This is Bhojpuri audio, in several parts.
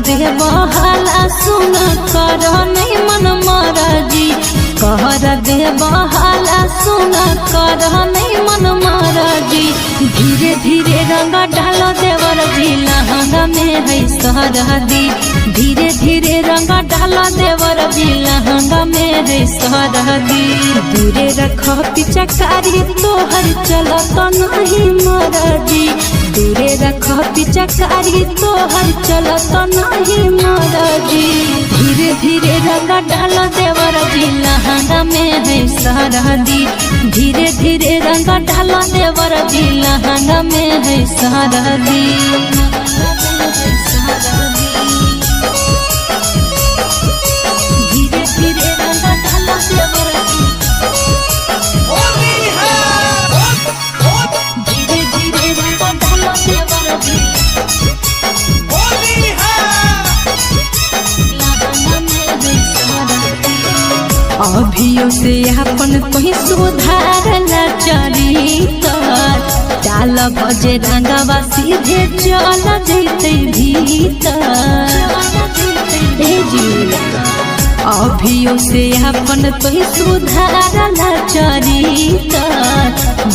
दे बहाला सुन कर नहीं मन मरजी कर दे बहाला सुन कर नहीं मन मरजी धीरे धीरे रंग डाल देवर जी लहंगा में है सरहदी धीरे धीरे रंग डाल देवर जी लहंगा में है सरहदी दूरे रख पिचकारी तोहर चलत नहीं मरजी दूरे रख पिचकारी तोहर चलत नहीं मरजी धीरे धीरे रंग डाल देवर जी लहंगा में है सरहदी धीरे धीरे रंग डाल देवर जी लहंगा में है सरहदी धीरे धीरे रंग डाल देवर जी धीरे धीरे रंग डाल देवर जी अभियो से अपन कोई सुधारल चरितर डाल बजे रंगवा सीधे चल जैते भीतर अभियो से अपन कोई सुधारल चरितर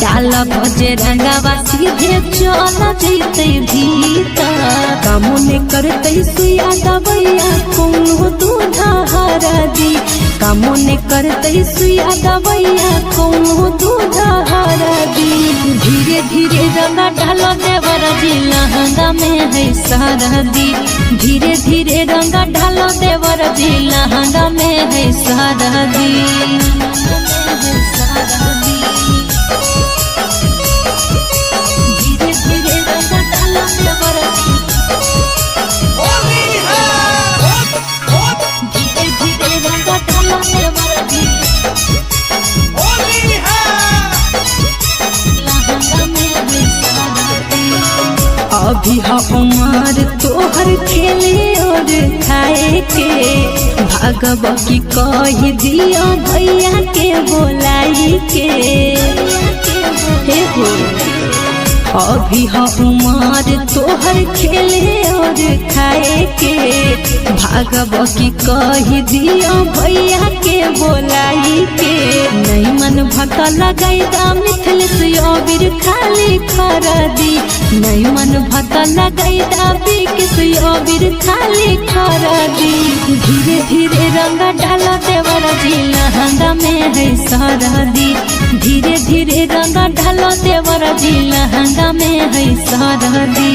डाल बजे रंगवा सीधे चल जैते भीतर कामने करते सुइया दबैया कोनो दूध हरदी कामने करते सुइया दबैया कोनो दूध हरदी धीरे धीरे रंग डाल देवर जी लहंगा में है सरहदी धीरे धीरे रंग डाल देवर जी लहंगा में है सरहदी धीरे धीरे रंग डाल देवर जी धीरे धीरे रंग डाल देवर जी लहंगा में है सरहदी अभी हमार तोहर खेले और खाए के भागब की कह दिया भैया के बोलाई के हे हो अभी हमार तोहर खेले और खाए के भागब की कह दिया भैया के बोलाई के नहीं मन भक लगाई दा मिथिल से अबीर खाली खरदी नहीं मन भक लगाई दा बिकिस अबीर खाली खरदी धीरे धीरे रंग डाल देवर जी लहंगा में है सरहदी धीरे धीरे रंग डाल देवर जी लहंगा में है सरहदी।